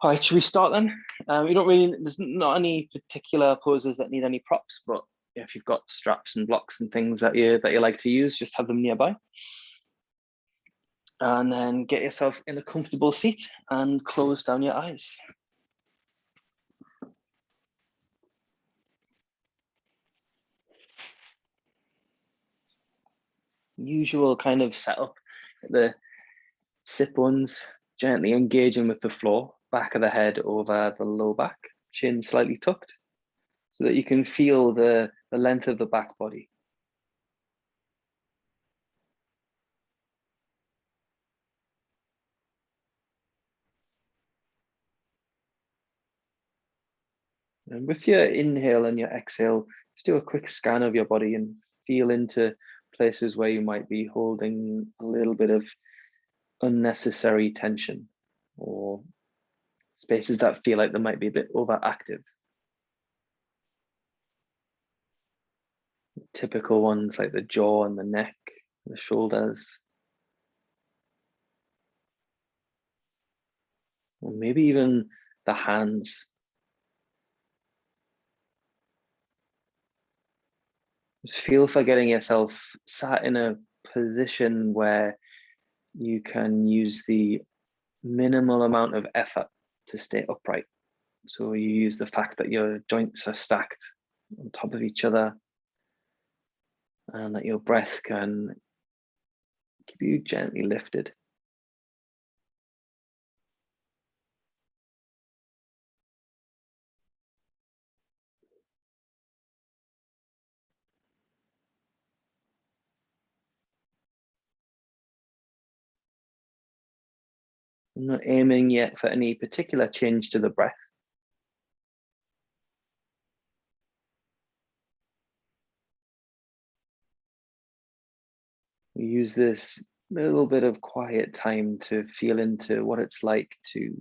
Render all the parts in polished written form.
All right, should we start then? There's not any particular poses that need any props, but if you've got straps and blocks and things that you like to use, just have them nearby. And then get yourself in a comfortable seat and close down your eyes. Usual kind of setup, the sit bones gently engaging with the floor, back of the head over the low back, chin slightly tucked, so that you can feel the length of the back body. And with your inhale and your exhale, just do a quick scan of your body and feel into places where you might be holding a little bit of unnecessary tension, or spaces that feel like they might be a bit overactive. Typical ones like the jaw and the neck, the shoulders. Or maybe even the hands. Just feel for getting yourself sat in a position where you can use the minimal amount of effort to stay upright. So you use the fact that your joints are stacked on top of each other and that your breath can keep you gently lifted. I'm not aiming yet for any particular change to the breath. We use this little bit of quiet time to feel into what it's like to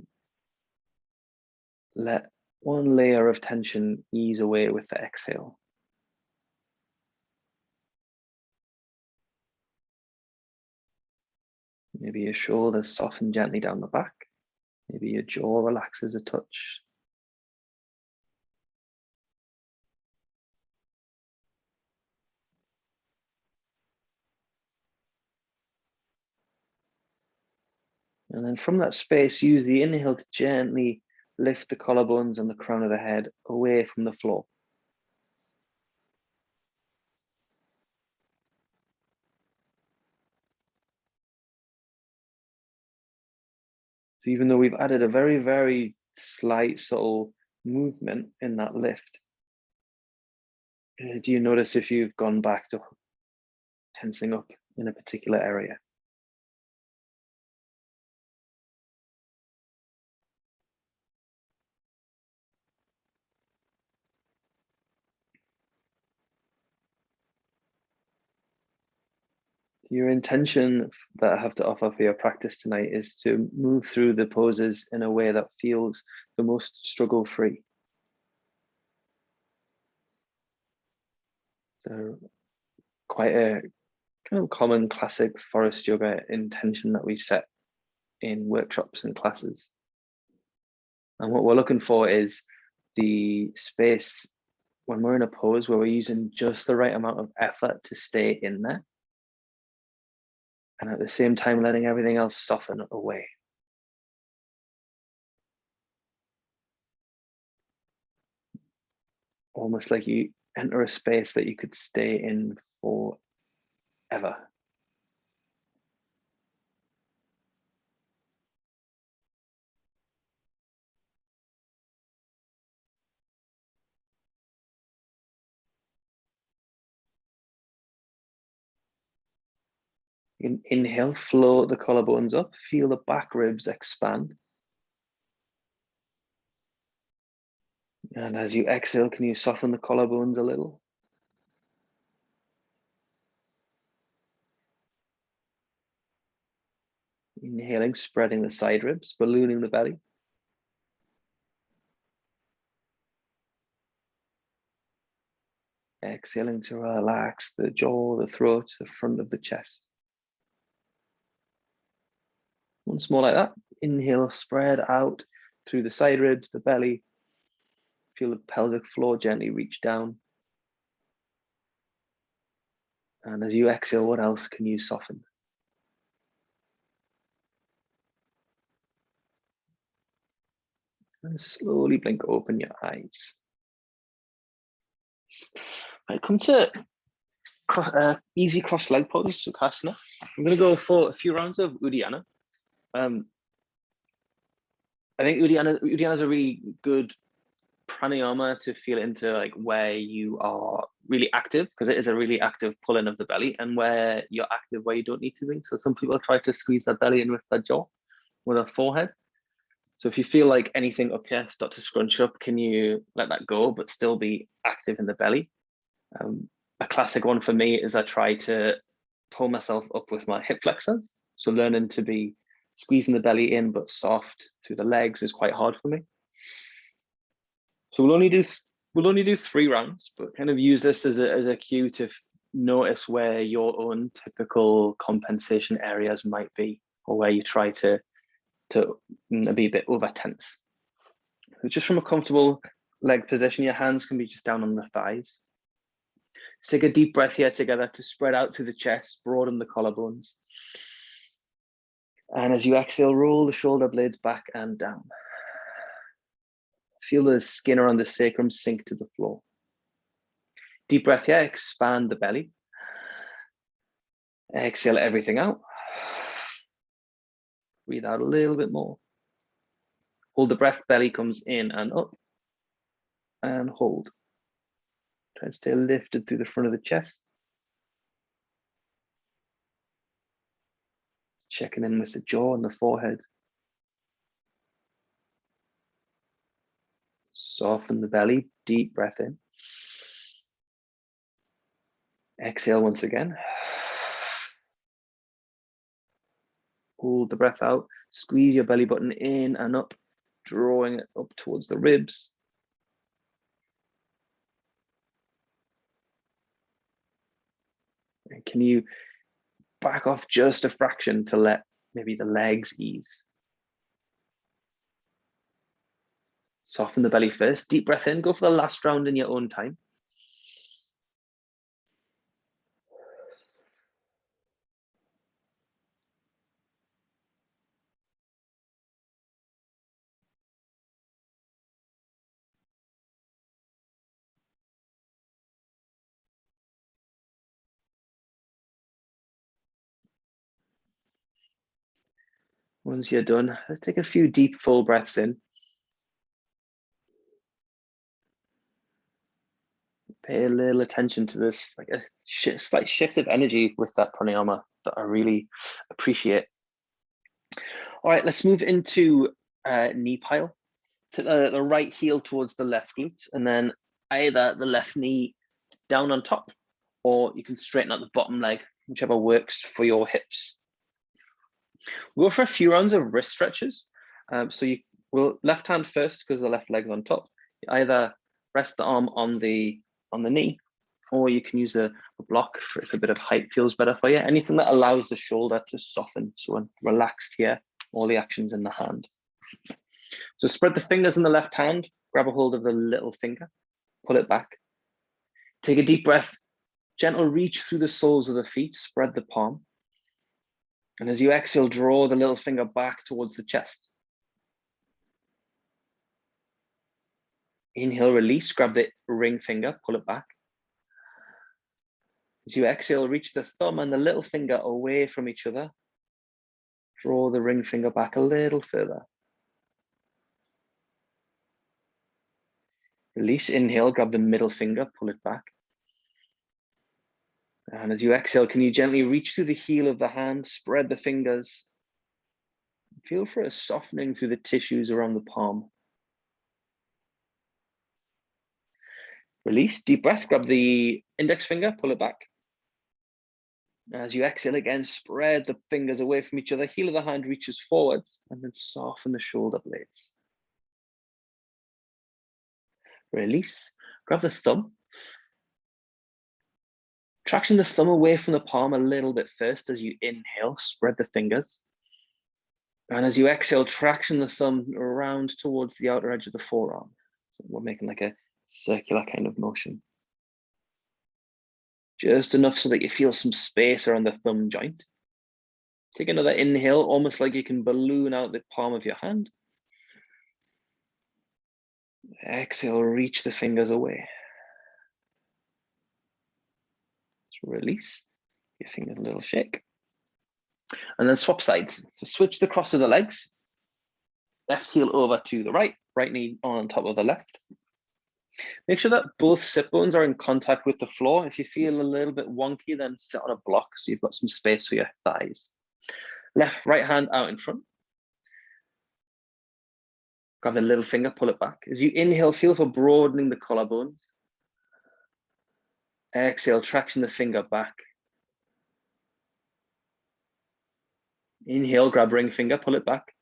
let one layer of tension ease away with the exhale. Maybe your shoulders soften gently down the back. Maybe your jaw relaxes a touch. And then from that space, use the inhale to gently lift the collarbones and the crown of the head away from the floor. So even though we've added a very, very slight, subtle movement in that lift, do you notice if you've gone back to tensing up in a particular area? Your intention that I have to offer for your practice tonight is to move through the poses in a way that feels the most struggle-free. So quite a kind of common classic forest yoga intention that we set in workshops and classes. And what we're looking for is the space when we're in a pose where we're using just the right amount of effort to stay in there, and at the same time letting everything else soften away. Almost like you enter a space that you could stay in forever. Inhale, float the collarbones up, feel the back ribs expand. And as you exhale, can you soften the collarbones a little? Inhaling, spreading the side ribs, ballooning the belly. Exhaling to relax the jaw, the throat, the front of the chest. Once more like that. Inhale, spread out, through the side ribs, the belly. Feel the pelvic floor gently reach down. And as you exhale, what else can you soften? And slowly blink open your eyes. Right, come to easy cross leg pose, Sukhasana. I'm going to go for a few rounds of Uddiyana. I think Uddiyana is a really good pranayama to feel into like where you are really active, because it is a really active pull-in of the belly, and where you're active where you don't need to be. So some people try to squeeze their belly in with their jaw, with their forehead. So if you feel like anything up here start to scrunch up, can you let that go but still be active in the belly? A classic one for me is I try to pull myself up with my hip flexors. So learning to be squeezing the belly in but soft through the legs is quite hard for me. So we'll only do 3 rounds, but kind of use this as a cue to notice where your own typical compensation areas might be, or where you try to be a bit over tense. So just from a comfortable leg position, your hands can be just down on the thighs. Let's take a deep breath here together to spread out through the chest, broaden the collarbones. And as you exhale, roll the shoulder blades back and down. Feel the skin around the sacrum sink to the floor. Deep breath here, expand the belly. Exhale everything out. Breathe out a little bit more. Hold the breath, belly comes in and up. And hold. Try and stay lifted through the front of the chest. Checking in with the jaw and the forehead. Soften the belly, deep breath in. Exhale once again. Hold the breath out. Squeeze your belly button in and up, drawing it up towards the ribs. And can you back off just a fraction to let maybe the legs ease? Soften the belly first. Deep breath in. Go for the last round in your own time. Once you're done, let's take a few deep, full breaths in. Pay a little attention to this, like a slight shift of energy with that pranayama that I really appreciate. All right, let's move into knee pile. To the right heel towards the left glute, and then either the left knee down on top, or you can straighten out the bottom leg, whichever works for your hips. We'll go for a few rounds of wrist stretches. So you will left hand first because the left leg's on top. You either rest the arm on the knee, or you can use a block for if a bit of height feels better for you. Anything that allows the shoulder to soften. So when relaxed here, all the actions in the hand. So spread the fingers in the left hand, grab a hold of the little finger, pull it back. Take a deep breath, gentle reach through the soles of the feet, spread the palm. And as you exhale, draw the little finger back towards the chest. Inhale, release, grab the ring finger, pull it back. As you exhale, reach the thumb and the little finger away from each other. Draw the ring finger back a little further. Release, inhale, grab the middle finger, pull it back. And as you exhale, can you gently reach through the heel of the hand, spread the fingers. Feel for a softening through the tissues around the palm. Release, deep breath, grab the index finger, pull it back. As you exhale again, spread the fingers away from each other, heel of the hand reaches forwards, and then soften the shoulder blades. Release, grab the thumb. Traction the thumb away from the palm a little bit first as you inhale, spread the fingers. And as you exhale, traction the thumb around towards the outer edge of the forearm. So we're making like a circular kind of motion. Just enough so that you feel some space around the thumb joint. Take another inhale, almost like you can balloon out the palm of your hand. Exhale, reach the fingers away. Release, your fingers a little shake. And then swap sides. So switch the cross of the legs. Left heel over to the right, right knee on top of the left. Make sure that both sit bones are in contact with the floor. If you feel a little bit wonky, then sit on a block so you've got some space for your thighs. Right hand out in front. Grab the little finger, pull it back. As you inhale, feel for broadening the collarbones. Exhale, traction the finger back. Inhale, grab ring finger, pull it back.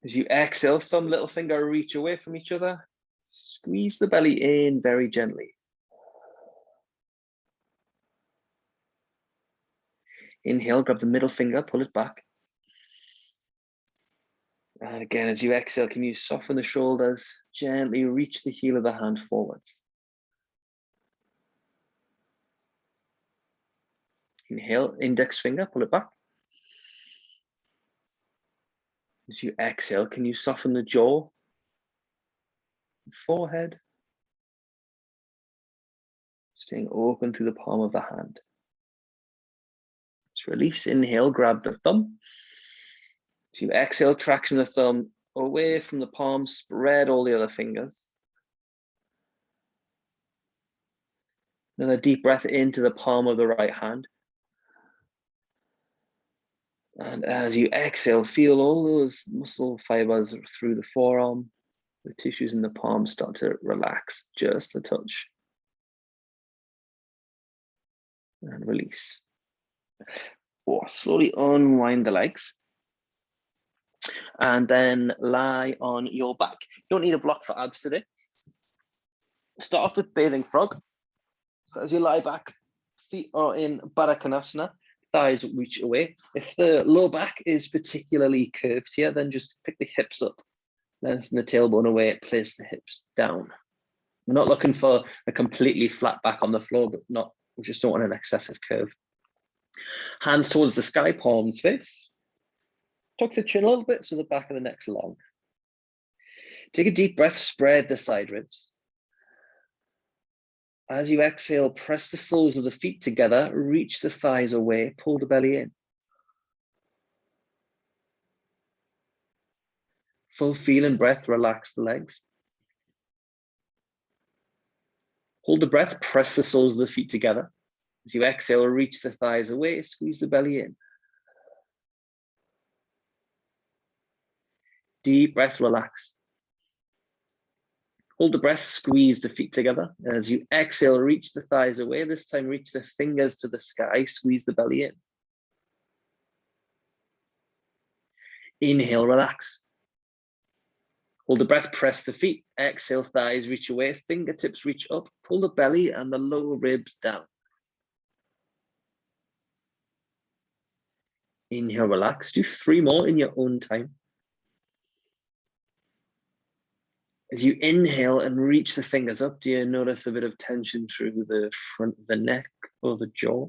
As you exhale, thumb, little finger reach away from each other. Squeeze the belly in very gently. Inhale, grab the middle finger, pull it back. And again, as you exhale, can you soften the shoulders, gently reach the heel of the hand forwards. Inhale, index finger, pull it back. As you exhale, can you soften the jaw, forehead, staying open through the palm of the hand. Let's release, inhale, grab the thumb. As you exhale, traction the thumb away from the palm, spread all the other fingers. Another deep breath into the palm of the right hand. And as you exhale, feel all those muscle fibers through the forearm. The tissues in the palm start to relax just a touch. And release. Or slowly unwind the legs. And then lie on your back. You don't need a block for abs today. Start off with bathing frog. As you lie back, feet are in Baddha Konasana, thighs reach away. If the low back is particularly curved here, then just pick the hips up, lengthen the tailbone away, place the hips down. We're not looking for a completely flat back on the floor, but we just don't want an excessive curve. Hands towards the sky, palms face. Tuck the chin a little bit so the back of the neck's long. Take a deep breath, spread the side ribs. As you exhale, press the soles of the feet together, reach the thighs away, pull the belly in. Full feeling breath, relax the legs. Hold the breath, press the soles of the feet together. As you exhale, reach the thighs away, squeeze the belly in. Deep breath, relax. Hold the breath, squeeze the feet together. As you exhale, reach the thighs away. This time, reach the fingers to the sky, squeeze the belly in. Inhale, relax. Hold the breath, press the feet. Exhale, thighs reach away, fingertips reach up, pull the belly and the lower ribs down. Inhale, relax. Do 3 more in your own time. As you inhale and reach the fingers up, do you notice a bit of tension through the front of the neck or the jaw?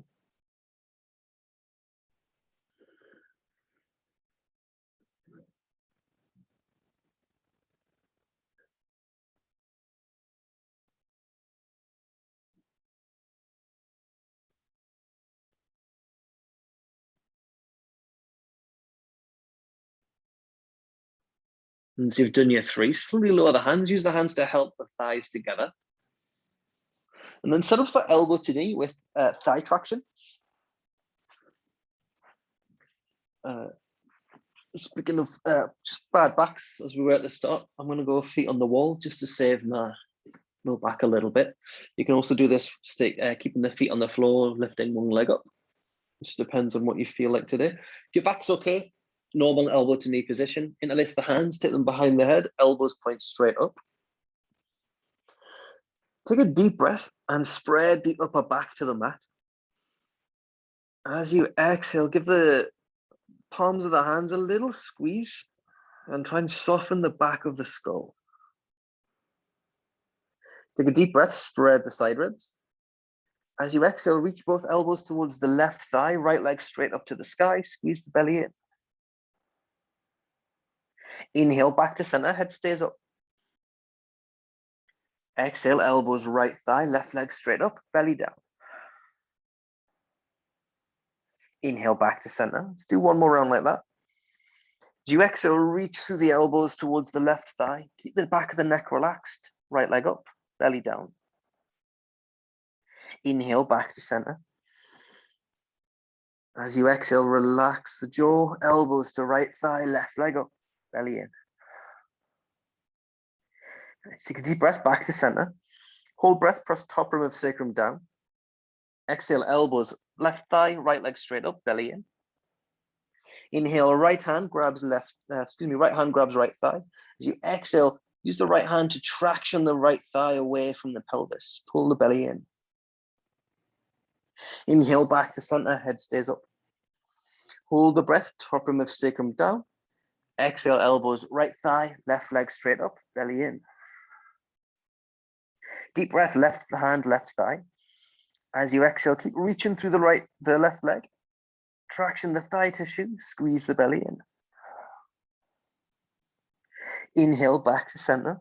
Once you've done your 3, slowly lower the hands. Use the hands to help the thighs together. And then set up for elbow to knee with thigh traction. Speaking of just bad backs, as we were at the start, I'm going to go feet on the wall just to save my low back a little bit. You can also do this keeping the feet on the floor, lifting one leg up. It just depends on what you feel like today. If your back's okay, normal elbow to knee position. Interlace the hands, take them behind the head, elbows point straight up. Take a deep breath and spread the upper back to the mat. As you exhale, give the palms of the hands a little squeeze and try and soften the back of the skull. Take a deep breath, spread the side ribs. As you exhale, reach both elbows towards the left thigh, right leg straight up to the sky, squeeze the belly in. Inhale, back to center, head stays up. Exhale, elbows right thigh, left leg straight up, belly down. Inhale, back to center. Let's do one more round like that. As you exhale, reach through the elbows towards the left thigh. Keep the back of the neck relaxed, right leg up, belly down. Inhale, back to center. As you exhale, relax the jaw, elbows to right thigh, left leg up, belly in. Take a deep breath, back to center. Hold breath, press top rim of sacrum down. Exhale, elbows, left thigh, right leg straight up, belly in. Inhale, right hand grabs right hand grabs right thigh. As you exhale, use the right hand to traction the right thigh away from the pelvis. Pull the belly in. Inhale, back to center, head stays up. Hold the breath, top rim of sacrum down. Exhale, elbows, right thigh, left leg straight up, belly in. Deep breath, left hand, left thigh. As you exhale, keep reaching through the left leg. Traction the thigh tissue, squeeze the belly in. Inhale, back to center.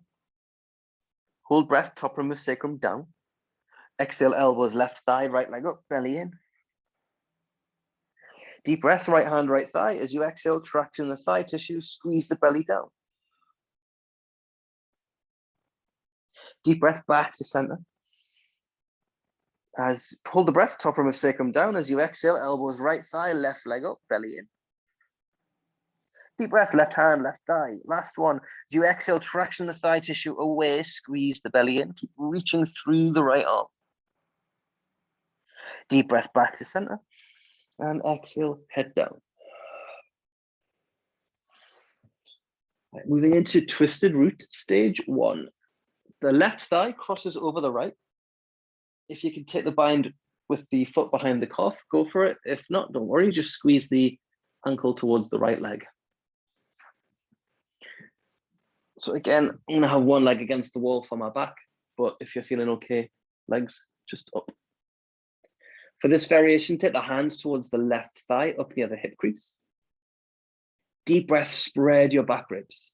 Hold breath, top rim of sacrum down. Exhale, elbows, left thigh, right leg up, belly in. Deep breath, right hand, right thigh. As you exhale, traction the thigh tissue, squeeze the belly down. Deep breath, back to center. Hold the breath, top rim of sacrum down. As you exhale, elbows, right thigh, left leg up, belly in. Deep breath, left hand, left thigh. Last one. As you exhale, traction the thigh tissue away, squeeze the belly in. Keep reaching through the right arm. Deep breath, back to center. And exhale, head down. Right, moving into twisted root, stage 1. The left thigh crosses over the right. If you can take the bind with the foot behind the calf, go for it. If not, don't worry, just squeeze the ankle towards the right leg. So again, I'm gonna have one leg against the wall for my back, but if you're feeling okay, legs just up. For this variation, take the hands towards the left thigh, up near the hip crease. Deep breath, spread your back ribs.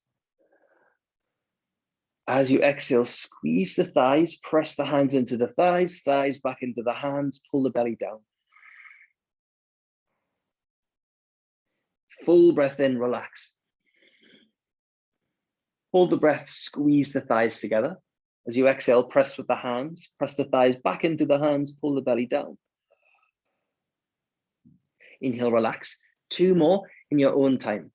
As you exhale, squeeze the thighs, press the hands into the thighs, thighs back into the hands, pull the belly down. Full breath in, relax. Hold the breath, squeeze the thighs together. As you exhale, press with the hands, press the thighs back into the hands, pull the belly down. Inhale, relax. 2 more in your own time.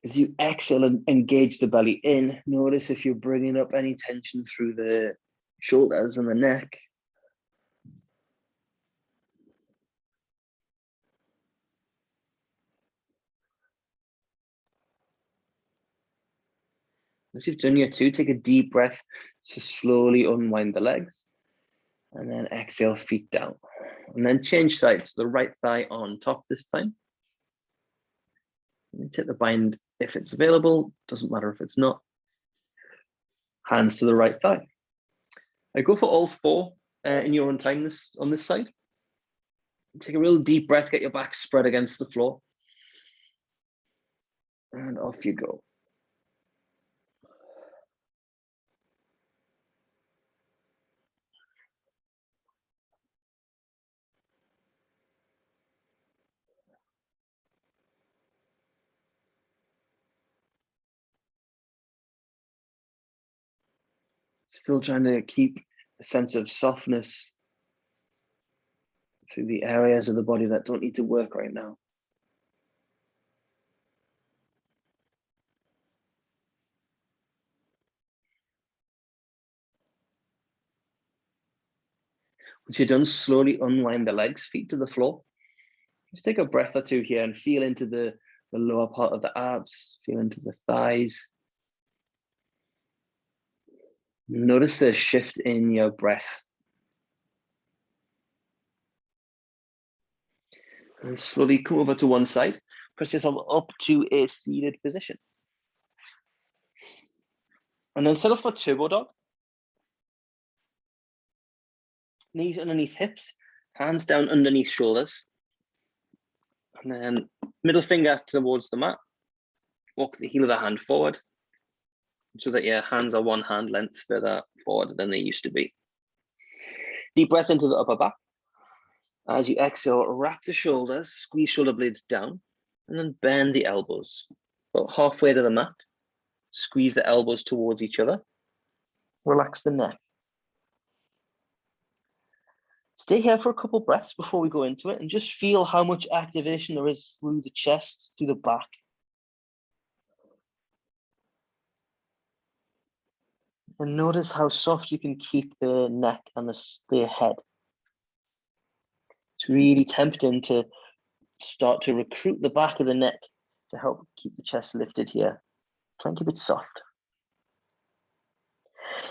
As you exhale and engage the belly in, notice if you're bringing up any tension through the shoulders and the neck. Once you've done your 2, take a deep breath to slowly unwind the legs. And then exhale, feet down. And then change sides, the right thigh on top this time. Take the bind if it's available, doesn't matter if it's not. Hands to the right thigh. I go for all 4 in your own time on this side. Take a real deep breath, get your back spread against the floor. And off you go. Still trying to keep a sense of softness through the areas of the body that don't need to work right now. Once you're done, slowly unwind the legs, feet to the floor. Just take a breath or 2 here and feel into the lower part of the abs, feel into the thighs. Notice the shift in your breath. And slowly come over to one side. Press yourself up to a seated position. And then set up for turbo dog. Knees underneath hips, hands down underneath shoulders. And then middle finger towards the mat. Walk the heel of the hand forward so that your hands are one hand length further forward than they used to be. Deep breath into the upper back. As you exhale, wrap the shoulders, squeeze shoulder blades down, and then bend the elbows. About halfway to the mat. Squeeze the elbows towards each other. Relax the neck. Stay here for a couple breaths before we go into it and just feel how much activation there is through the chest, through the back. And notice how soft you can keep the neck and the head. It's really tempting to start to recruit the back of the neck to help keep the chest lifted here. Try and keep it soft.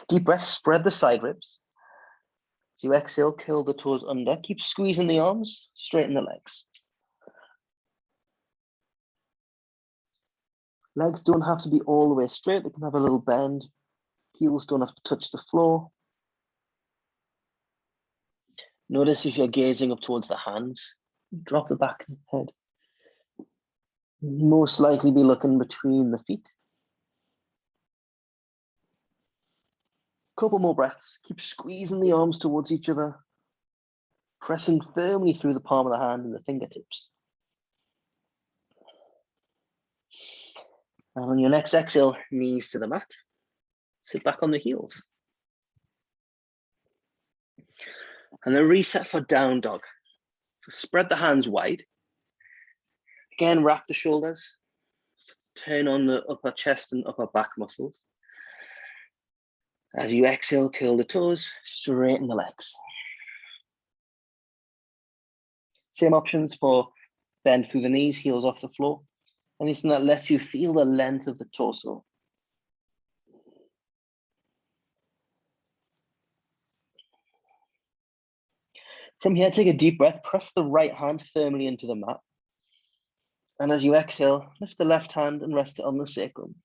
Deep breath, spread the side ribs. As you exhale, curl the toes under. Keep squeezing the arms, straighten the legs. Legs don't have to be all the way straight. They can have a little bend. Heels don't have to touch the floor. Notice if you're gazing up towards the hands, drop the back of the head. Most likely be looking between the feet. Couple more breaths. Keep squeezing the arms towards each other, pressing firmly through the palm of the hand and the fingertips. And on your next exhale, knees to the mat. Sit back on the heels. And then reset for down dog. So spread the hands wide. Again, wrap the shoulders. Turn on the upper chest and upper back muscles. As you exhale, curl the toes, straighten the legs. Same options for bend through the knees, heels off the floor. Anything that lets you feel the length of the torso. From here, take a deep breath, press the right hand firmly into the mat. And as you exhale, lift the left hand and rest it on the sacrum.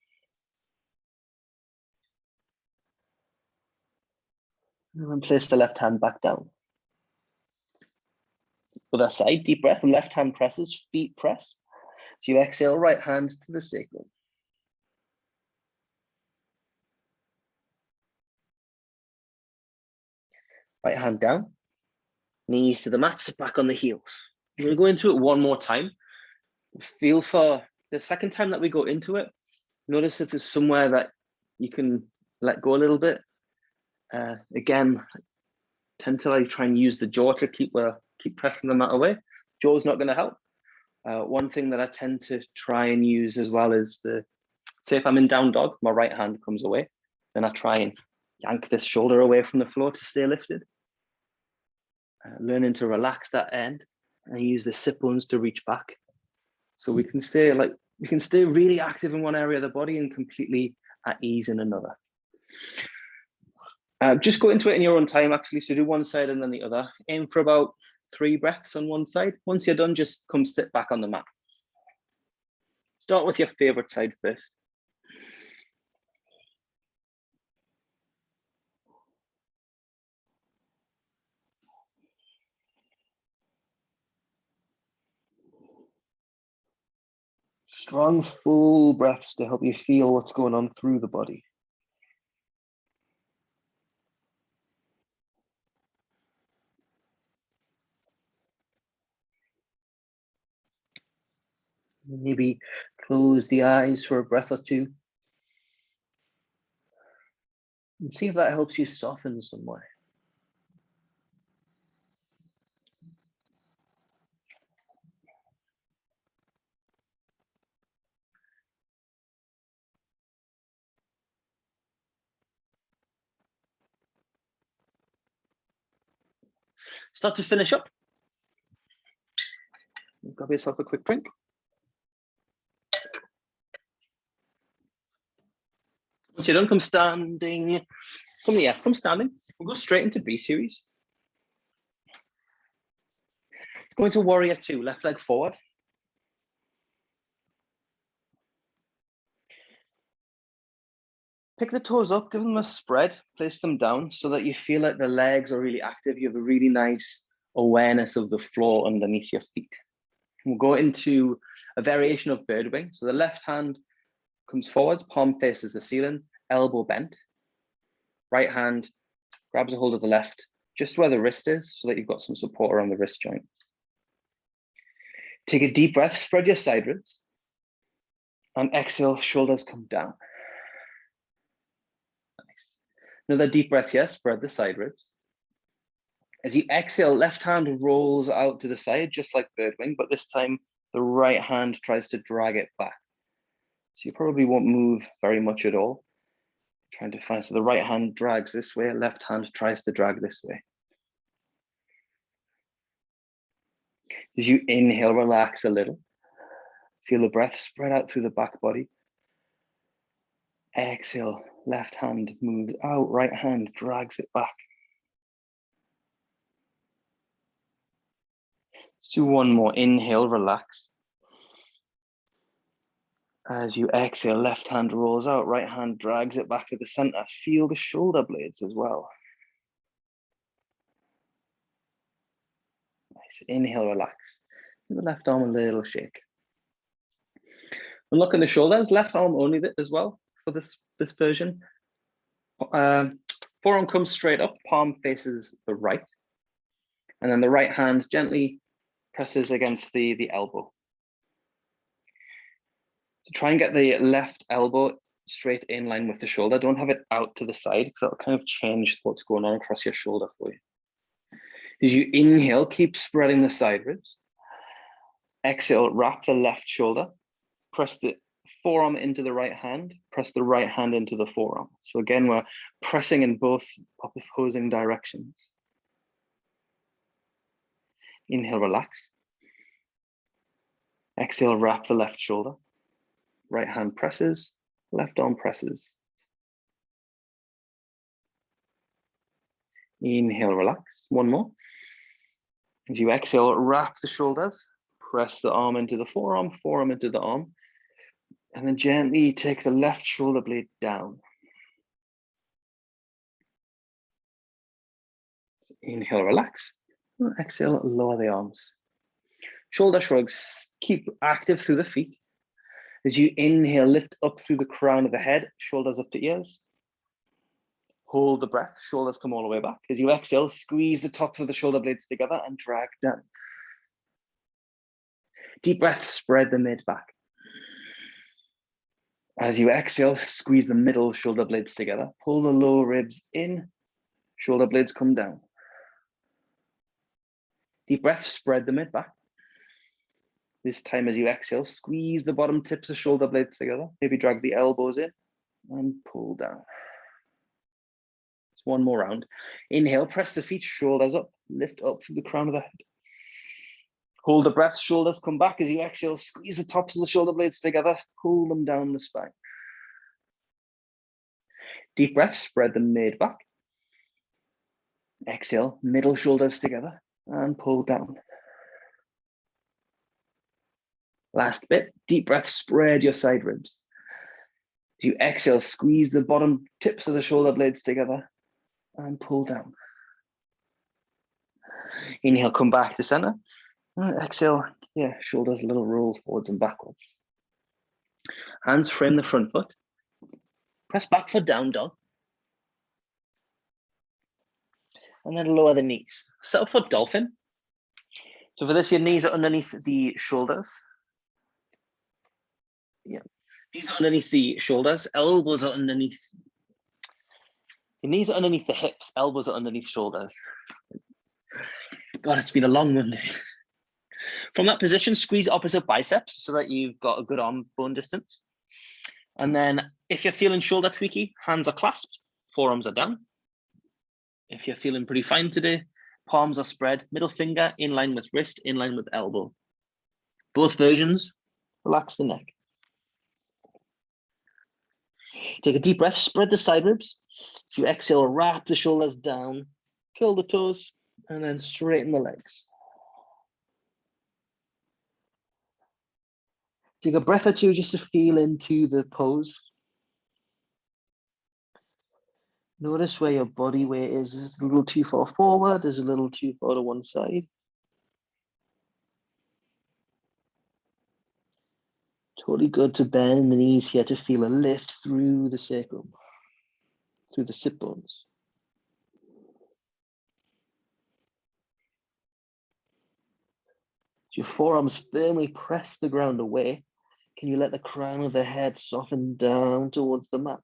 And then place the left hand back down. Other side, deep breath, left hand presses, feet press. As you exhale, right hand to the sacrum. Right hand down, knees to the mat, sit back on the heels. We're going to go into it one more time. Feel for the second time that we go into it, notice that there's somewhere that you can let go a little bit. Again, tend to try and use the jaw to keep pressing the mat away. Jaw's not going to help. One thing that I tend to try and use as well is say if I'm in down dog, my right hand comes away, then I try and yank this shoulder away from the floor to stay lifted. Learning to relax that end and use the sit bones to reach back. So we can stay really active in one area of the body and completely at ease in another. Just go into it in your own time, actually. So do one side and then the other. Aim for about 3 breaths on one side. Once you're done, just come sit back on the mat. Start with your favorite side first. Strong, full breaths to help you feel what's going on through the body. Maybe close the eyes for a breath or two. And see if that helps you soften some way. Start to finish up. Grab yourself a quick drink. Once you're done, come standing. Come standing. We'll go straight into B series. Go into warrior two, left leg forward. Pick the toes up, give them a spread, place them down so that you feel like the legs are really active. You have a really nice awareness of the floor underneath your feet. We'll go into a variation of bird wing. So the left hand comes forwards, palm faces the ceiling, elbow bent. Right hand grabs a hold of the left, just where the wrist is, so that you've got some support around the wrist joint. Take a deep breath, spread your side ribs, and exhale, shoulders come down. Nice. Another deep breath here, spread the side ribs. As you exhale, left hand rolls out to the side, just like bird wing, but this time the right hand tries to drag it back. So you probably won't move very much at all. Trying to find, so the right hand drags this way, left hand tries to drag this way. As you inhale, relax a little. Feel the breath spread out through the back body. Exhale, left hand moves out, right hand drags it back. Let's do one more. Inhale, relax. As you exhale, left hand rolls out, right hand drags it back to the center. Feel the shoulder blades as well. Nice. Inhale, relax. Give the left arm a little shake. Unlocking the shoulders, left arm only as well for this version. Forearm comes straight up, palm faces the right. And then the right hand gently presses against the elbow. So try and get the left elbow straight in line with the shoulder. Don't have it out to the side because that'll kind of change what's going on across your shoulder for you. As you inhale, keep spreading the side ribs. Exhale, wrap the left shoulder. Press the forearm into the right hand. Press the right hand into the forearm. So again, we're pressing in both opposing directions. Inhale, relax. Exhale, wrap the left shoulder. Right hand presses, left arm presses. Inhale, relax. One more. As you exhale, wrap the shoulders, press the arm into the forearm, forearm into the arm, and then gently take the left shoulder blade down. Inhale, relax. Exhale, lower the arms. Shoulder shrugs, keep active through the feet. As you inhale, lift up through the crown of the head, shoulders up to ears. Hold the breath, shoulders come all the way back. As you exhale, squeeze the tops of the shoulder blades together and drag down. Deep breath, spread the mid back. As you exhale, squeeze the middle shoulder blades together. Pull the lower ribs in, shoulder blades come down. Deep breath, spread the mid back. This time as you exhale, squeeze the bottom tips of shoulder blades together. Maybe drag the elbows in and pull down. One more round. Inhale, press the feet, shoulders up, lift up through the crown of the head. Hold the breath, shoulders come back. As you exhale, squeeze the tops of the shoulder blades together, pull them down the spine. Deep breath, spread the mid back. Exhale, middle shoulders together and pull down. Last bit, deep breath, spread your side ribs. As you exhale, squeeze the bottom tips of the shoulder blades together and pull down. Inhale, come back to center. Exhale, shoulders a little roll forwards and backwards. Hands frame the front foot. Press back for down dog. And then lower the knees. Set up for dolphin. So for this, your knees are underneath the shoulders. Yeah, knees are underneath the shoulders. Elbows are underneath. Your knees are underneath the hips. Elbows are underneath shoulders. God, it's been a long Monday. From that position, squeeze opposite biceps so that you've got a good arm bone distance. And then if you're feeling shoulder tweaky, hands are clasped, forearms are down. If you're feeling pretty fine today, palms are spread, middle finger in line with wrist, in line with elbow. Both versions, relax the neck. Take a deep breath, spread the side ribs. As you exhale, wrap the shoulders down, curl the toes, and then straighten the legs. Take a breath or two just to feel into the pose. Notice where your body weight is. Is it a little too far forward? Is it a little too far to one side? Totally good to bend the knees here to feel a lift through the sacrum, through the sit bones. Your forearms firmly press the ground away. Can you let the crown of the head soften down towards the mat?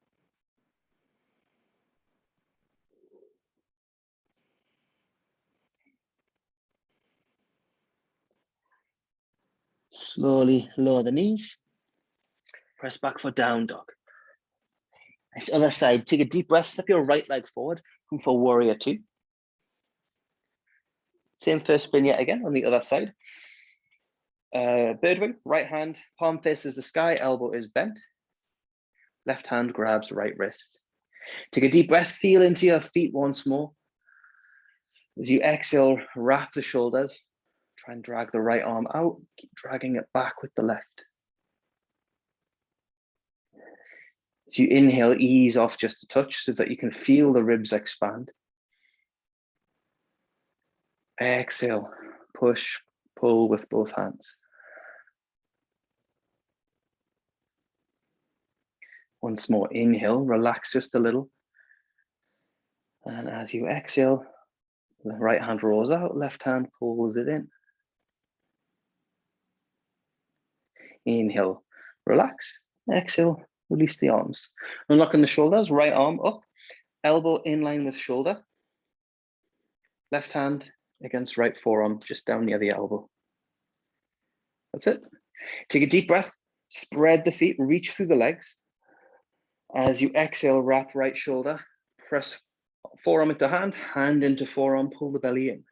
Slowly lower the knees. Press back for down dog. Nice, other side. Take a deep breath. Step your right leg forward. Come for warrior two. Same first spin yet again on the other side. Bird wing, right hand, palm faces the sky, elbow is bent. Left hand grabs right wrist. Take a deep breath, feel into your feet once more. As you exhale, wrap the shoulders. Try and drag the right arm out. Keep dragging it back with the left. As you inhale, ease off just a touch so that you can feel the ribs expand. Exhale, push, pull with both hands. Once more, inhale, relax just a little. And as you exhale, the right hand rolls out, left hand pulls it in. Inhale, relax. Exhale, release the arms. Unlocking the shoulders, right arm up, elbow in line with shoulder. Left hand against right forearm, just down near the elbow. That's it. Take a deep breath, spread the feet, reach through the legs. As you exhale, wrap right shoulder, press forearm into hand, hand into forearm, pull the belly in.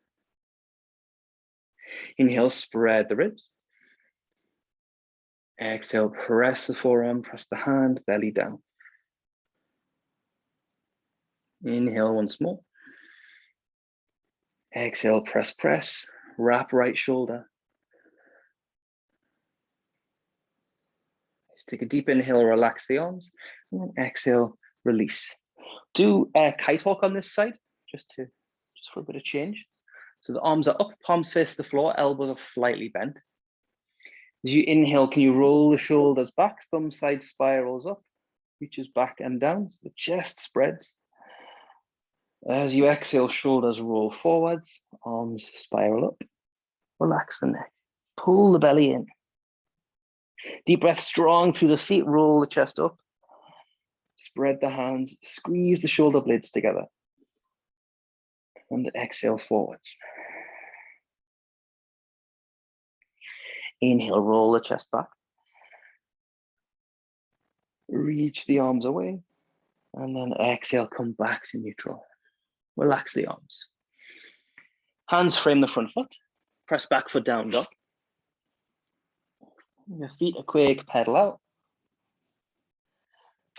Inhale, spread the ribs. Exhale, press the forearm, press the hand, belly down. Inhale once more. Exhale, press, press, wrap right shoulder. Let's take a deep inhale, relax the arms, and then exhale, release. Do a kite walk on this side, just for a bit of change. So the arms are up, palms face the floor, elbows are slightly bent. As you inhale, can you roll the shoulders back, thumb side spirals up, reaches back and down, so the chest spreads. As you exhale, shoulders roll forwards, arms spiral up. Relax the neck, pull the belly in. Deep breath strong through the feet, roll the chest up. Spread the hands, squeeze the shoulder blades together. And exhale forwards. Inhale, roll the chest back. Reach the arms away. And then exhale, come back to neutral. Relax the arms. Hands frame the front foot. Press back for down dog. Your feet are quick, pedal out.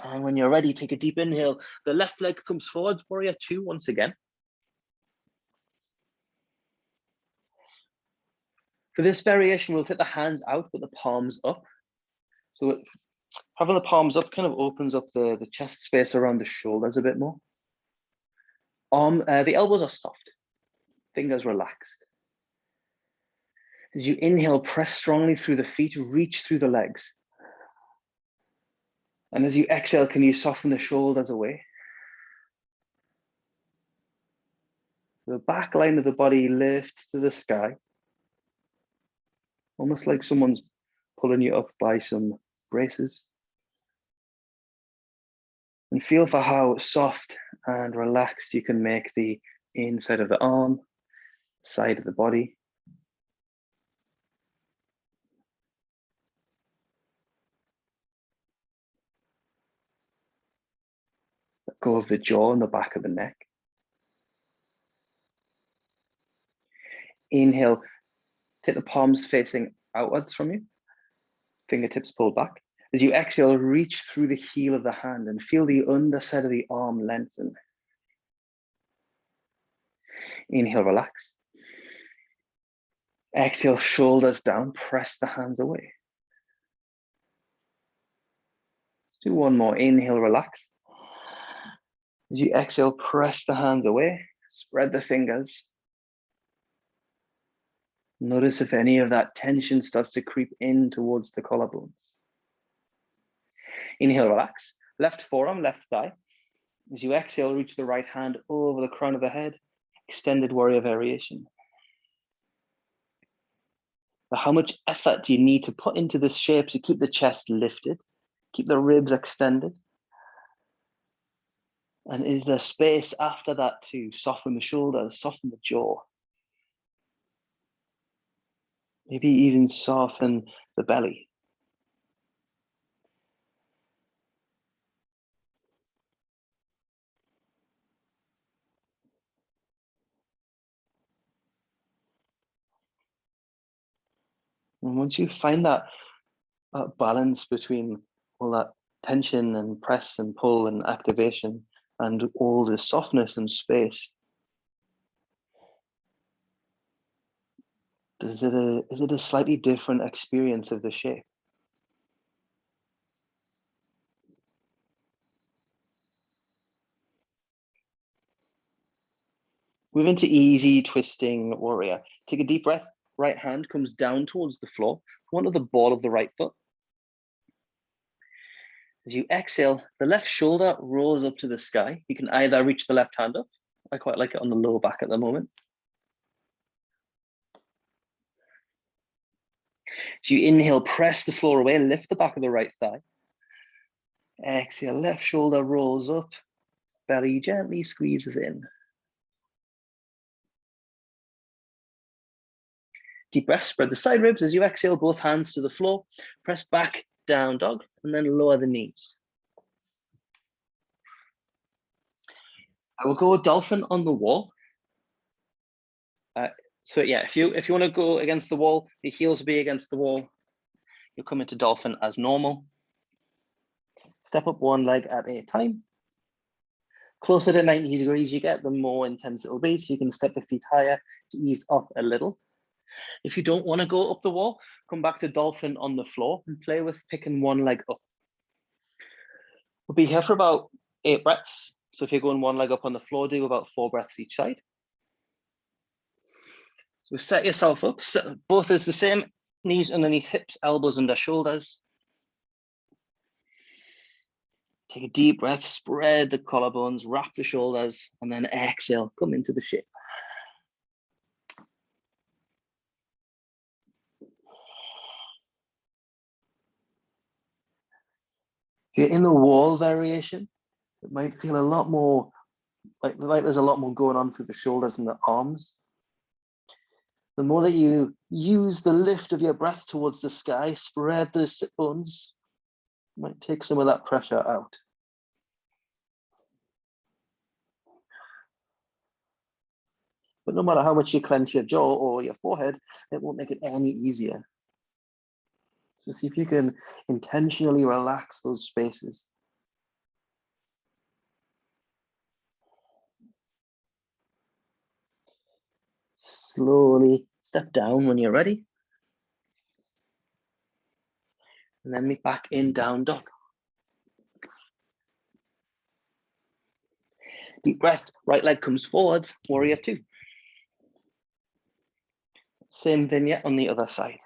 And when you're ready, take a deep inhale. The left leg comes forwards, warrior two once again. For this variation, we'll take the hands out, put the palms up. So having the palms up kind of opens up the chest space around the shoulders a bit more. The elbows are soft, fingers relaxed. As you inhale, press strongly through the feet, reach through the legs. And as you exhale, can you soften the shoulders away? The back line of the body lifts to the sky, almost like someone's pulling you up by some braces. And feel for how soft and relaxed you can make the inside of the arm, side of the body. Let go of the jaw and the back of the neck. Inhale, take the palms facing outwards from you, fingertips pulled back. As you exhale, reach through the heel of the hand and feel the underside of the arm lengthen. Inhale, relax. Exhale, shoulders down, press the hands away. Do one more. Inhale, relax. As you exhale, press the hands away, spread the fingers. Notice if any of that tension starts to creep in towards the collarbones. Inhale, relax. Left forearm, left thigh. As you exhale, reach the right hand over the crown of the head. Extended warrior variation. But how much effort do you need to put into this shape to keep the chest lifted, keep the ribs extended? And is there space after that to soften the shoulders, soften the jaw? Maybe even soften the belly. And once you find that balance between all that tension and press and pull and activation and all the softness and space, is it a slightly different experience of the shape? Move into easy twisting warrior. Take a deep breath. Right hand comes down towards the floor, onto the ball of the right foot. As you exhale, the left shoulder rolls up to the sky. You can either reach the left hand up. I quite like it on the lower back at the moment. As you inhale, press the floor away, lift the back of the right thigh. Exhale, left shoulder rolls up, belly gently squeezes in. Deep breath, spread the side ribs. As you exhale, both hands to the floor, press back, down dog, and then lower the knees. I will go dolphin on the wall. So yeah, if you want to go against the wall, the heels will be against the wall. You'll come into dolphin as normal. Step up one leg at a time. Closer to 90 degrees you get, the more intense it'll be. So you can step the feet higher to ease up a little. If you don't want to go up the wall, come back to dolphin on the floor and play with picking one leg up. We'll be here for about 8 breaths. So if you're going one leg up on the floor, do about 4 breaths each side. So set yourself up, both as the same, knees underneath hips, elbows under shoulders. Take a deep breath, spread the collarbones, wrap the shoulders, and then exhale, come into the shape. If you're in the wall variation, it might feel a lot more, like there's a lot more going on through the shoulders and the arms. The more that you use the lift of your breath towards the sky, spread the sit bones, might take some of that pressure out. But no matter how much you clench your jaw or your forehead, it won't make it any easier. So see if you can intentionally relax those spaces. Slowly step down when you're ready. And then meet back in down dog. Deep breath, right leg comes forward, warrior 2. Same vignette on the other side.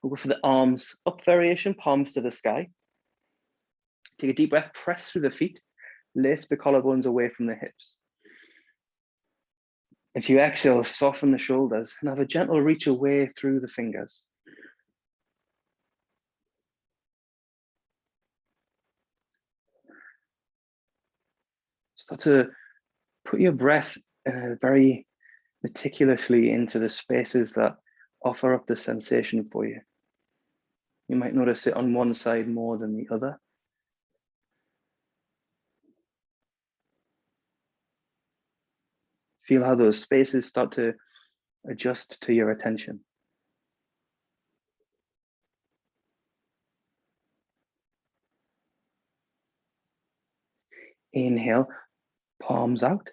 We'll go for the arms up variation, palms to the sky. Take a deep breath, press through the feet, lift the collarbones away from the hips. As you exhale, soften the shoulders and have a gentle reach away through the fingers. Start to put your breath very meticulously into the spaces that offer up the sensation for you. You might notice it on one side more than the other. Feel how those spaces start to adjust to your attention. Inhale, palms out.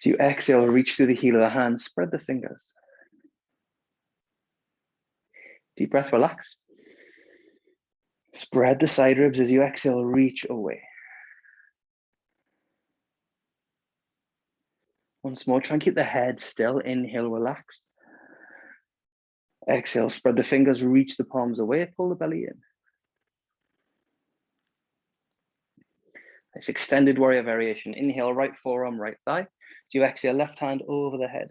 As you exhale, reach through the heel of the hand, spread the fingers. Deep breath, relax. Spread the side ribs as you exhale, reach away. Once more, try and keep the head still. Inhale, relax. Exhale, spread the fingers, reach the palms away, pull the belly in. Nice extended warrior variation. Inhale, right forearm, right thigh. As you exhale, left hand over the head.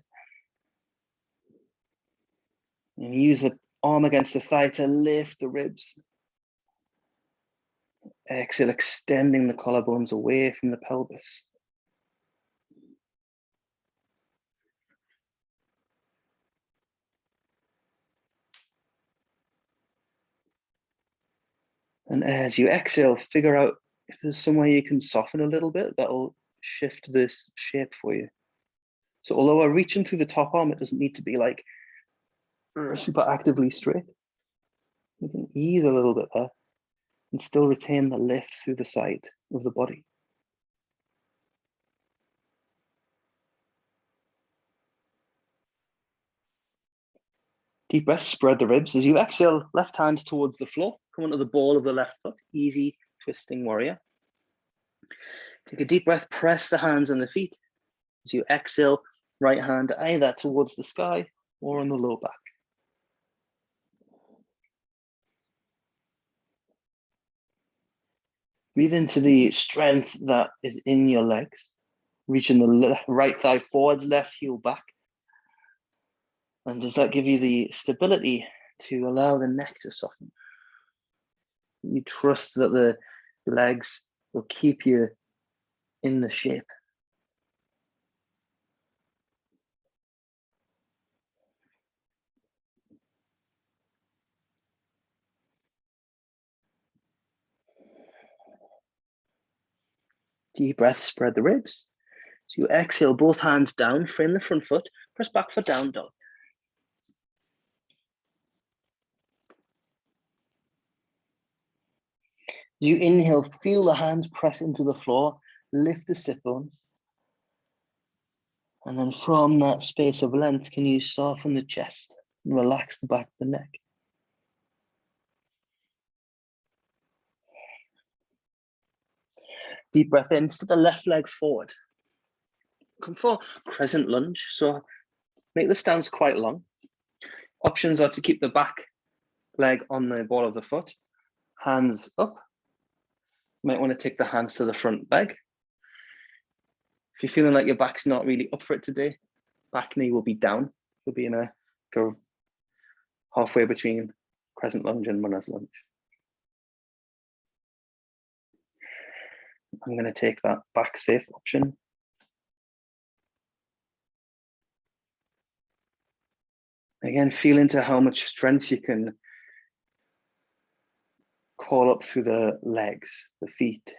And use the arm against the thigh to lift the ribs. Exhale, extending the collarbones away from the pelvis. And as you exhale, figure out if there's somewhere you can soften a little bit, that'll shift this shape for you. So although we're reaching through the top arm, it doesn't need to be like super actively straight. You can ease a little bit there and still retain the lift through the side of the body. Deep breath, spread the ribs. As you exhale, left hand towards the floor. Come onto the ball of the left foot. Easy twisting warrior. Take a deep breath, press the hands on the feet. As you exhale, right hand either towards the sky or on the low back. Breathe into the strength that is in your legs. Reaching the right thigh forwards, left heel back. And does that give you the stability to allow the neck to soften? You trust that the legs will keep you in the shape. Deep breath, spread the ribs. So you exhale, both hands down, frame the front foot, press back for down dog. As you inhale, feel the hands press into the floor, lift the sit bones. And then from that space of length, can you soften the chest and relax the back of the neck? Deep breath in, step the left leg forward. Come for crescent lunge. So make the stance quite long. Options are to keep the back leg on the ball of the foot, hands up. You might want to take the hands to the front leg. If you're feeling like your back's not really up for it today, back knee will be down. You'll be in a go halfway between crescent lunge and runner's lunge. I'm going to take that back safe option. Again, feel into how much strength you can call up through the legs, the feet,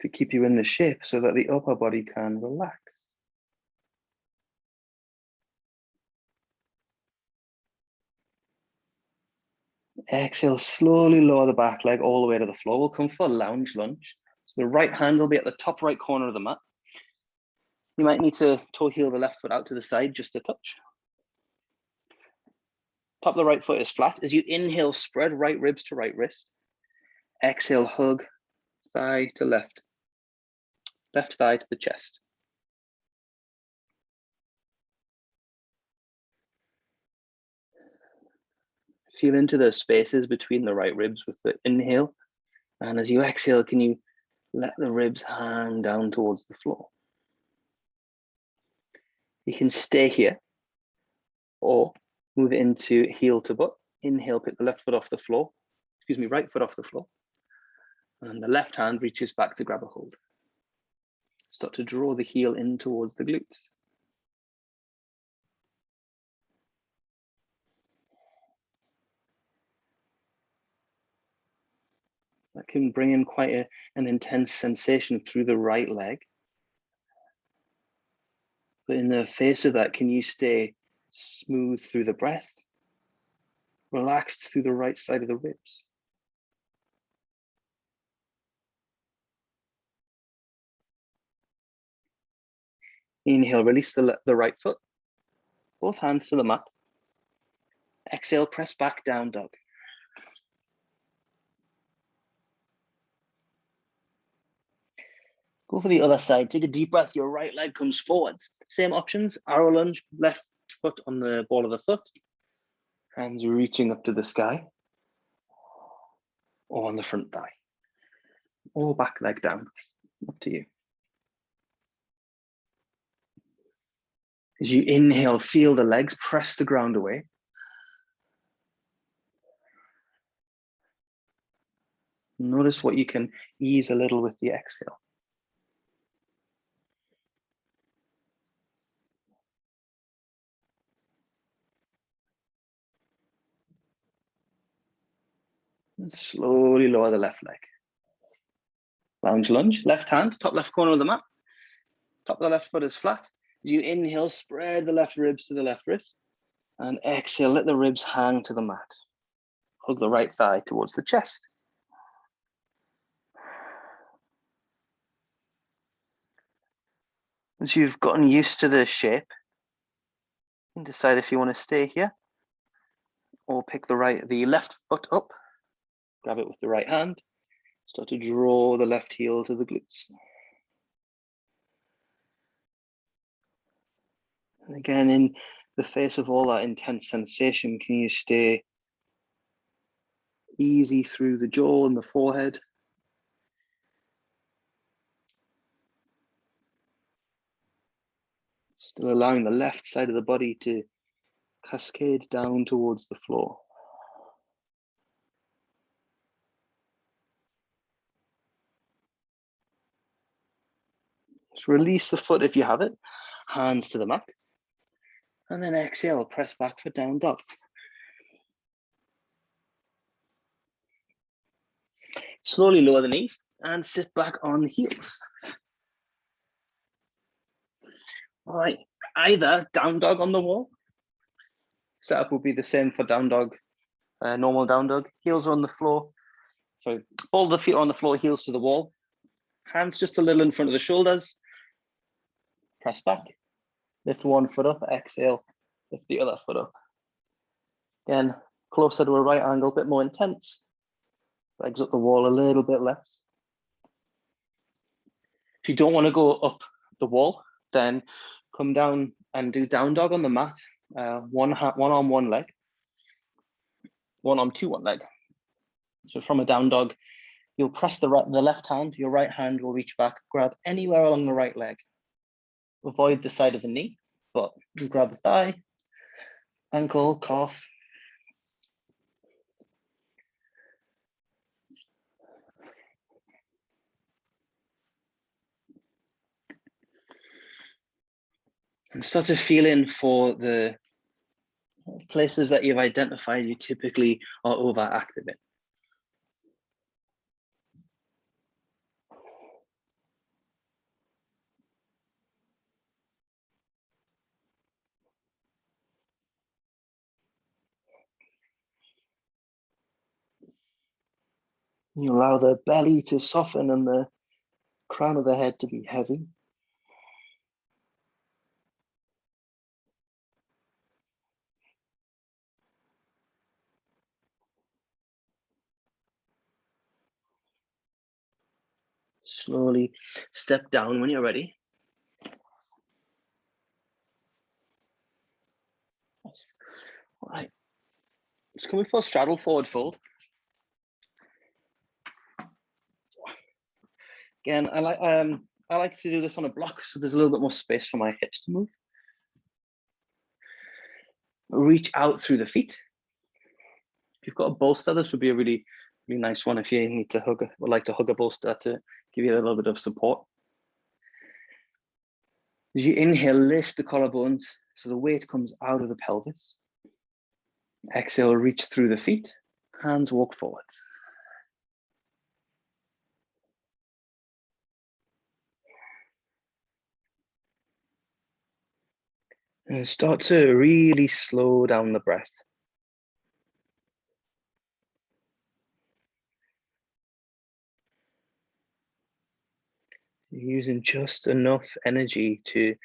to keep you in the shape so that the upper body can relax. Exhale, slowly lower the back leg all the way to the floor. We'll come for lounge lunge. So the right hand will be at the top right corner of the mat. You might need to toe heel the left foot out to the side just a touch. Top of the right foot is flat. As you inhale, spread right ribs to right wrist. Exhale, hug thigh to left. Left thigh to the chest. Feel into the spaces between the right ribs with the inhale. And as you exhale, can you let the ribs hang down towards the floor? You can stay here or move it into heel to butt. Inhale, pick the left foot off the floor. Excuse me, right foot off the floor. And the left hand reaches back to grab a hold. Start to draw the heel in towards the glutes. That can bring in quite an intense sensation through the right leg. But in the face of that, can you stay smooth through the breath? Relaxed through the right side of the ribs. Inhale, release the right foot. Both hands to the mat. Exhale, press back down dog. Go for the other side. Take a deep breath. Your right leg comes forwards. Same options. Arrow lunge, left foot on the ball of the foot. Hands reaching up to the sky. Or on the front thigh. Or back leg down. Up to you. As you inhale, feel the legs press the ground away. Notice what you can ease a little with the exhale. And slowly lower the left leg. Lounge lunge, left hand, top left corner of the mat. Top of the left foot is flat. As you inhale, spread the left ribs to the left wrist. And exhale, let the ribs hang to the mat. Hug the right thigh towards the chest. Once you've gotten used to the shape, you can decide if you want to stay here or pick the left foot up, grab it with the right hand, start to draw the left heel to the glutes. And again, in the face of all that intense sensation, can you stay easy through the jaw and the forehead? Still allowing the left side of the body to cascade down towards the floor. Just release the foot if you have it, hands to the mat. And then exhale, press back for down dog. Slowly lower the knees and sit back on the heels. All right, either down dog on the wall. Setup will be the same for down dog, normal down dog. Heels are on the floor. So all the feet are on the floor, heels to the wall. Hands just a little in front of the shoulders. Press back. Lift one foot up, exhale. Lift the other foot up. Again, closer to a right angle, a bit more intense. Legs up the wall a little bit less. If you don't want to go up the wall, then come down and do down dog on the mat. One arm, one leg. One arm, one leg. So from a down dog, you'll press the left hand, your right hand will reach back, grab anywhere along the right leg. Avoid the side of the knee, but you grab the thigh, ankle, calf. And start to feel in for the places that you've identified you typically are overactive in. You allow the belly to soften and the crown of the head to be heavy. Slowly step down when you're ready. All right. Just coming for a straddle forward fold. Again, I like to do this on a block so there's a little bit more space for my hips to move. Reach out through the feet. If you've got a bolster, this would be a really nice one if you need to would like to hug a bolster to give you a little bit of support. As you inhale, lift the collarbones so the weight comes out of the pelvis. Exhale, reach through the feet, hands walk forwards. And start to really slow down the breath. You're using just enough energy to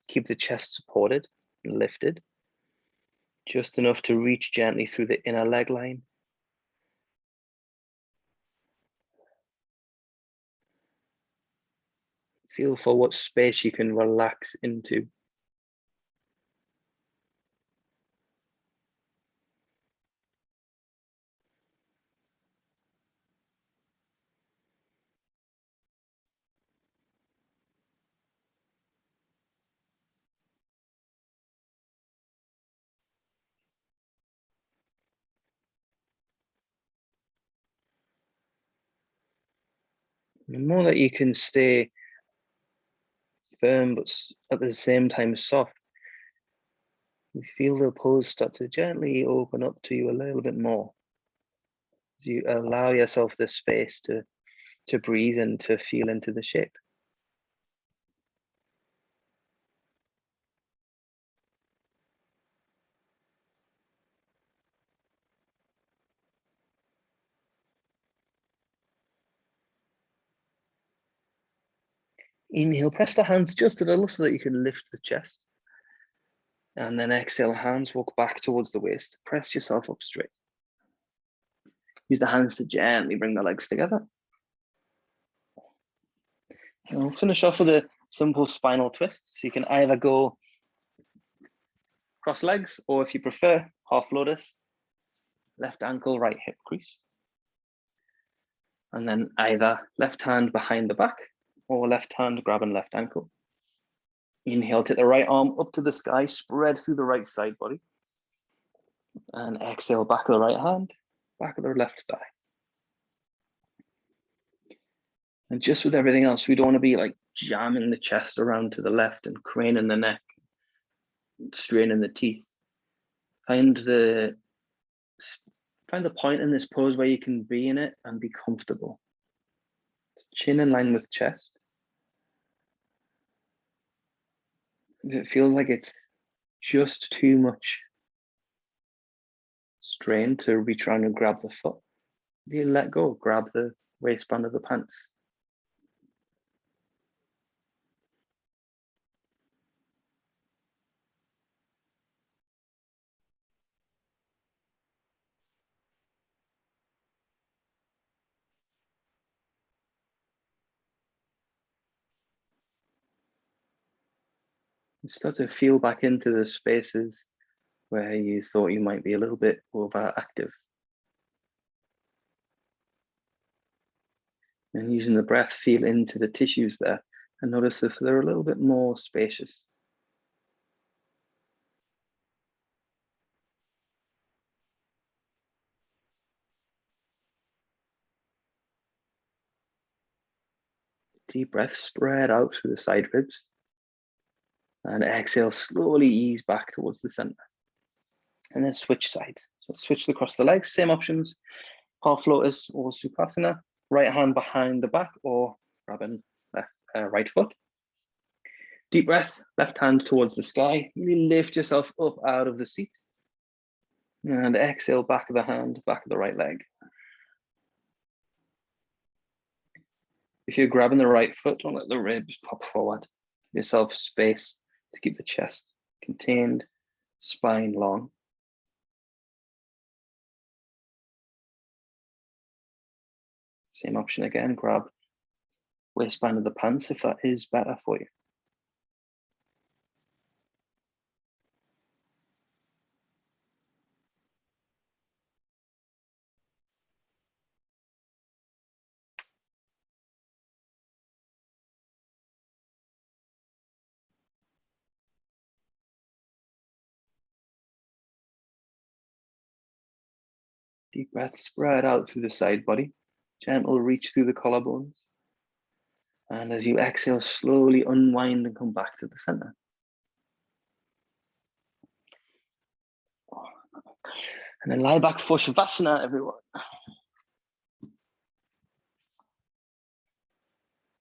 keep the chest supported and lifted. Just enough to reach gently through the inner leg line. Feel for what space you can relax into. The more that you can stay firm, but at the same time soft, you feel the pose start to gently open up to you a little bit more. You allow yourself the space to breathe and to feel into the shape. Inhale, press the hands just a little so that you can lift the chest. And then exhale, hands walk back towards the waist. Press yourself up straight. Use the hands to gently bring the legs together. And we'll finish off with a simple spinal twist. So you can either go cross legs, or if you prefer, half lotus, left ankle, right hip crease. And then either left hand behind the back or left hand grabbing left ankle. Inhale, take the right arm up to the sky, spread through the right side body. And exhale, back of the right hand, back of the left thigh. And just with everything else, we don't want to be like jamming the chest around to the left and craning the neck, straining the teeth. Find the point in this pose where you can be in it and be comfortable. Chin in line with chest. It feels like it's just too much strain to reach around and grab the foot. You let go, grab the waistband of the pants. You start to feel back into the spaces where you thought you might be a little bit overactive. And using the breath, feel into the tissues there and notice if they're a little bit more spacious. Deep breath, spread out through the side ribs. And exhale, slowly ease back towards the center. And then switch sides. So switch across the legs, same options. Half lotus or Sukhasana. Right hand behind the back or grabbing right foot. Deep breath, left hand towards the sky. Really lift yourself up out of the seat. And exhale, back of the hand, back of the right leg. If you're grabbing the right foot, don't let the ribs pop forward. Give yourself space to keep the chest contained, spine long. Same option again, grab waistband of the pants if that is better for you. Deep breath, spread out through the side body. Gentle reach through the collarbones. And as you exhale, slowly unwind and come back to the center. And then lie back for Shavasana, everyone.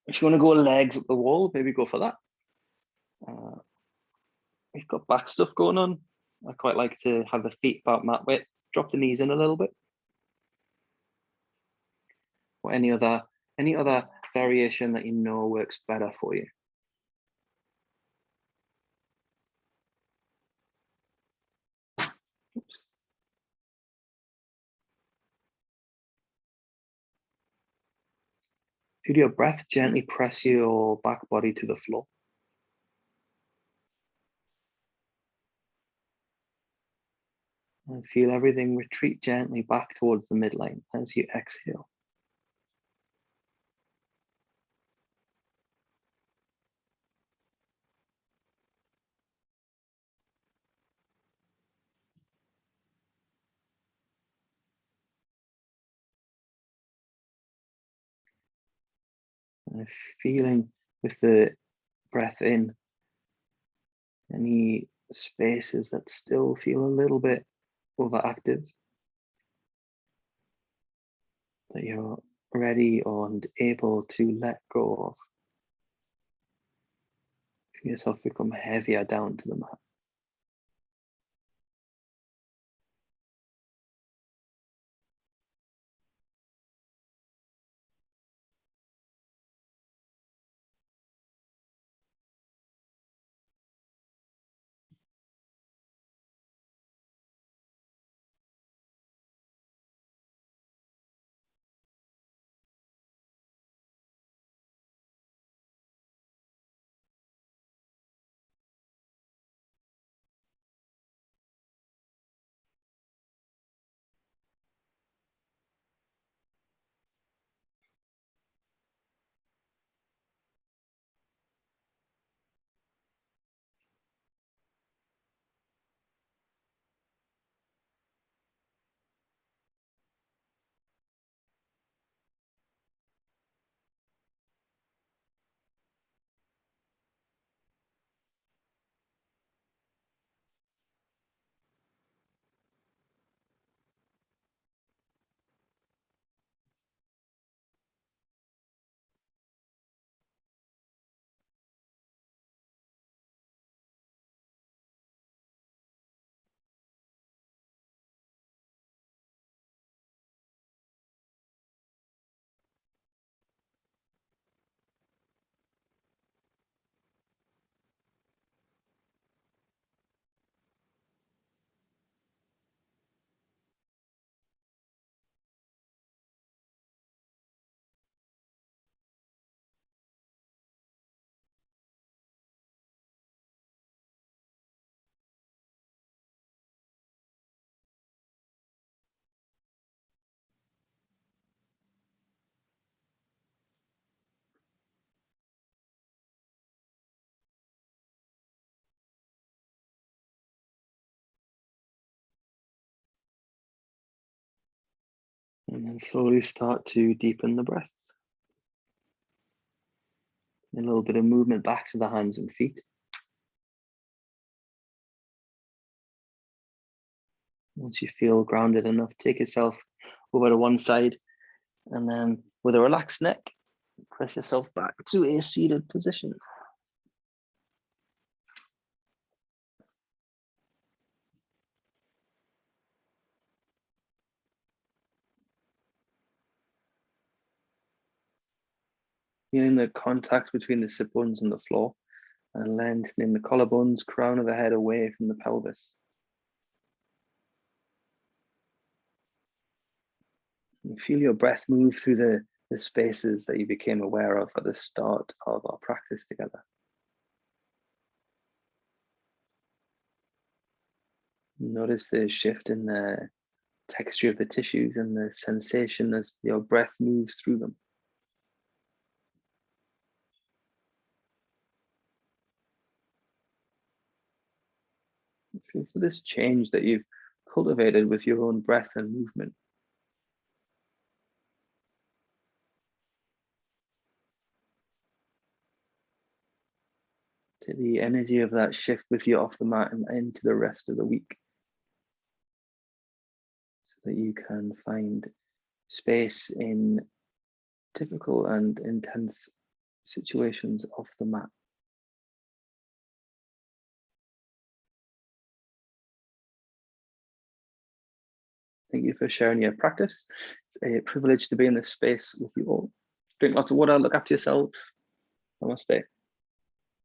If you want to go legs up the wall, maybe go for that. We've got back stuff going on. I quite like to have the feet about mat width, drop the knees in a little bit. Or any other variation that you know works better for you. Oops. Feel your breath gently press your back body to the floor. And feel everything retreat gently back towards the midline as you exhale. And feeling with the breath in, any spaces that still feel a little bit overactive, that you're ready and able to let go of. Feel yourself become heavier down to the mat. And then slowly start to deepen the breath. A little bit of movement back to the hands and feet. Once you feel grounded enough, take yourself over to one side, and then with a relaxed neck, press yourself back to a seated position. Feeling the contact between the sit bones and the floor, and lengthening the collarbones, crown of the head away from the pelvis. And feel your breath move through the spaces that you became aware of at the start of our practice together. Notice the shift in the texture of the tissues and the sensation as your breath moves through them. Feel for this change that you've cultivated with your own breath and movement. To the energy of that shift with you off the mat and into the rest of the week, so that you can find space in difficult and intense situations off the mat. Thank you for sharing your practice. It's a privilege to be in this space with you all. Drink lots of water, look after yourselves. Namaste.